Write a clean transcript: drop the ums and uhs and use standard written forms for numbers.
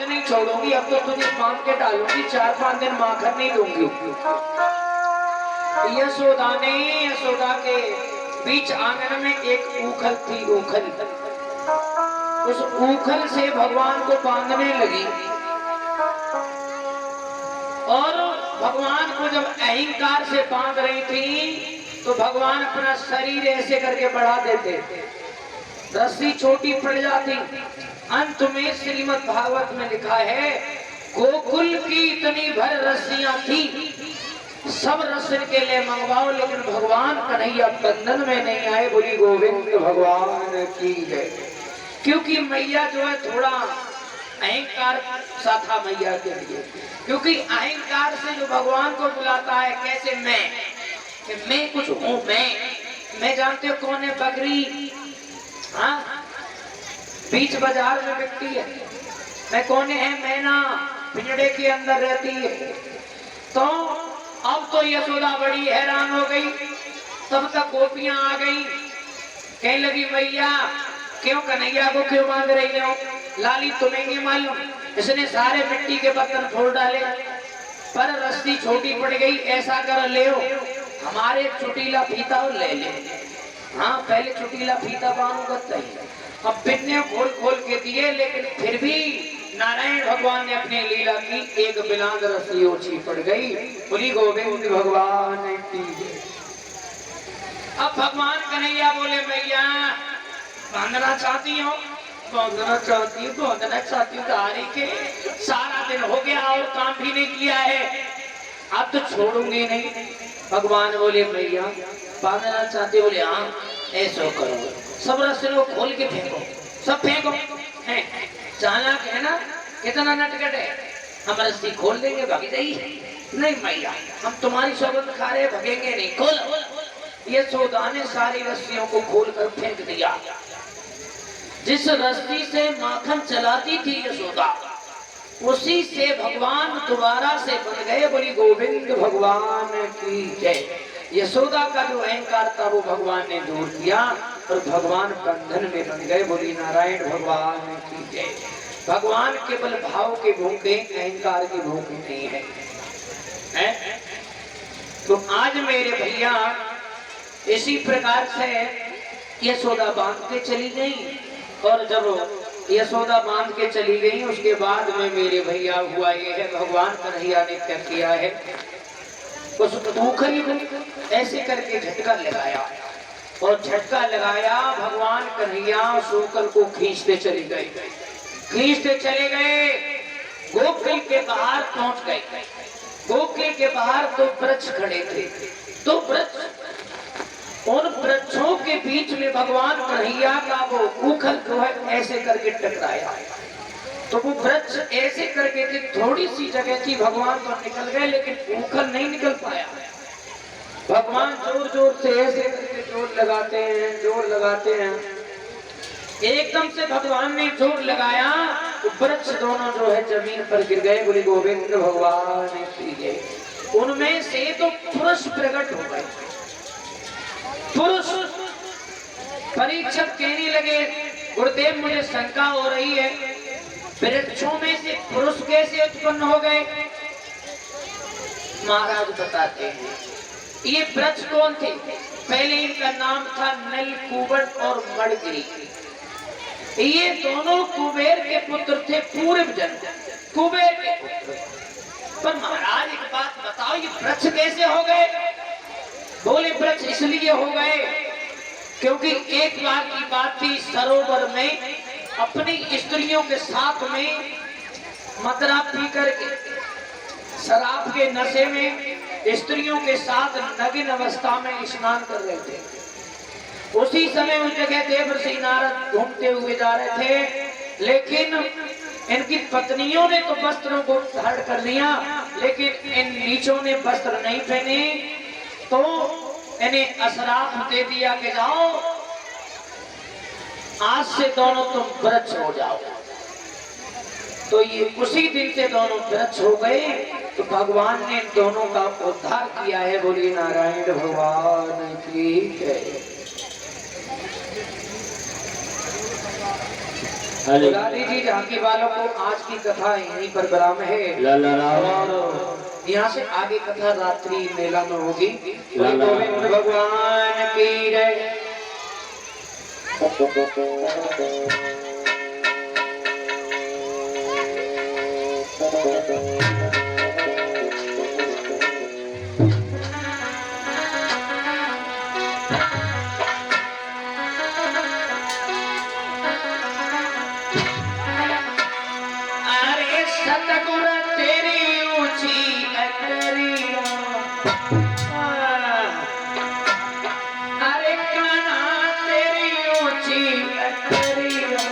नहीं छोड़ूंगी, अब तो तुझे बांध के डालूंगी, 4-5 दिन माखन नहीं दूंगी। यशोदा के बीच आंगन में एक ऊखल थी, ऊखल। उस ऊखल से भगवान को बांधने लगी और भगवान को जब अहंकार से बांध रही थी तो भगवान अपना शरीर ऐसे करके बढ़ा देते, रस्सी छोटी पड़ जाती। अंत में श्रीमद् भागवत में लिखा है, गोकुल की इतनी भर रस्सियां थी, सब रस्सी के लिए मंगवाओ, लेकिन भगवान कन्हैया बंधन में नहीं आए। बोली गोविंद भगवान की है। क्योंकि मैया जो है थोड़ा अहंकार सा था मैया के लिए, क्योंकि अहंकार से जो भगवान को बुलाता है, कैसे मैं कुछ हूँ, मैं जानते हो कौन है? बकरी, हाँ, बीच बाजार में बिकती है। मैं कौन है? मैना, पिंजड़े के अंदर रहती है। तो अब तो यशोदा बड़ी हैरान हो गई। तब तक गोपियां आ गई, कहने लगी मैया क्यों कन्हैया को क्यों बांध रही हो? लाली तुम्हें नहीं मालूम, इसने सारे मिट्टी के बर्तन फोड़ डाले, पर रस्सी छोटी पड़ गई। ऐसा कर ले हमारे चुटीला फीता और ले ले। हाँ, पहले चुटीला फीता बांधूंगा तभी। अब बिन्ने खोल खोल के दिए, लेकिन फिर भी नारायण भगवान ने अपनी लीला की, एक बिलांद रस्सी ओछी पड़ गई। बोली गोविंद भगवान की। अब भगवान कन्हैया बोले मैया बांधना चाहती हो? बांधना चाहती हूँ तारी के सारा दिन हो गया और काम भी नहीं किया है, अब तो छोड़ूंगी नहीं। भगवान बोले मैया बांधना चाहती? बोले हाँ, ऐसा करो, सब रस्सियों को खोल के फेंको, सब फेंको। चालाक है ना, कितना नटखट है, हम रस्सी खोल देंगे भाग जाइए। नहीं मैया, हम तुम्हारी सौगंध खा रहे, भगेंगे नहीं, खोल। यशोदा ने सारी रस्सियों को खोल कर फेंक दिया। जिस रस्सी से माखन चलाती थी यशोदा, उसी से भगवान दोबारा से बन गए। बोली गोविंद भगवान की जय। यशोदा का जो अहंकार था वो भगवान ने दूर किया और भगवान बंधन में बन गए। बोली नारायण भगवान की जय। भगवान केवल भाव के भूखे, अहंकार के भूखे नहीं है। तो आज मेरे भैया इसी प्रकार से यशोदा बांध के चली गई, और जब यशोदा बांध के चली गई उसके बाद में मेरे भैया हुआ ये है, भगवान कन्हैया ने क्या किया है, उस ऊखल को ऐसे करके झटका लगाया, और झटका लगाया भगवान कन्हैया उस ऊखल को खींचते चले गए, खींचते चले गए। गोकुल के बाहर पहुंच गए। गोकुल के बाहर दो वृक्ष खड़े थे, दो वृक्ष, उन वृक्षों के बीच में भगवान कन्हैया का वो ऊखल जो है ऐसे करके टकराया। तो वो वृक्ष ऐसे करके थी, थोड़ी सी जगह थी, भगवान तो निकल गए लेकिन ऊखल नहीं निकल पाया। भगवान जोर जोर से ऐसे करके जोर लगाते हैं। एकदम से भगवान ने जोर लगाया, वृक्ष दोनों जो है जमीन पर गिर गए। बोली गोविंद भगवान की जय। उनमें से तो पुरुष प्रकट हो गए। पुरुष परीक्षक कहने लगे, गुरुदेव मुझे शंका हो रही है, वृक्षों में से पुरुष कैसे उत्पन्न हो गए? महाराज बताते हैं, ये वृक्ष कौन थे? पहले इनका नाम था नलकूबर और मणिगिरी। ये दोनों कुबेर के पुत्र थे, पूर्व जन्म कुबेर के पुत्र। पर महाराज एक बात बताओ, ये वृक्ष कैसे हो गए? बोले वृक्ष इसलिए हो गए क्योंकि एक बार की बात थी, सरोवर में अपनी स्त्रियों के साथ में मदरा पी करके शराब के नशे में स्त्रियों के साथ नग्न अवस्था में स्नान कर रहे थे। उसी समय उस जगह देवर्षि नारद घूमते हुए जा रहे थे, लेकिन इनकी पत्नियों ने तो वस्त्रों को धारण कर लिया, लेकिन इन नीचों ने वस्त्र नहीं पहने। तो इन्हें अशराप दे दिया कि जाओ आज से दोनों तुम वृक्ष हो जाओ। तो ये उसी दिन से दोनों वृक्ष हो गए। तो भगवान ने दोनों का उद्धार किया है। बोलिए नारायण भगवान की जय। मुरारी जी झांकी वालों को आज की कथा यहीं पर विराम है। यहाँ से आगे कथा रात्रि मेला में होगी। गोविंद भगवान की जय। सतगुरु तेरी ऊंची अटरिया, अरे कान्हा तेरी ऊंची अटरिया,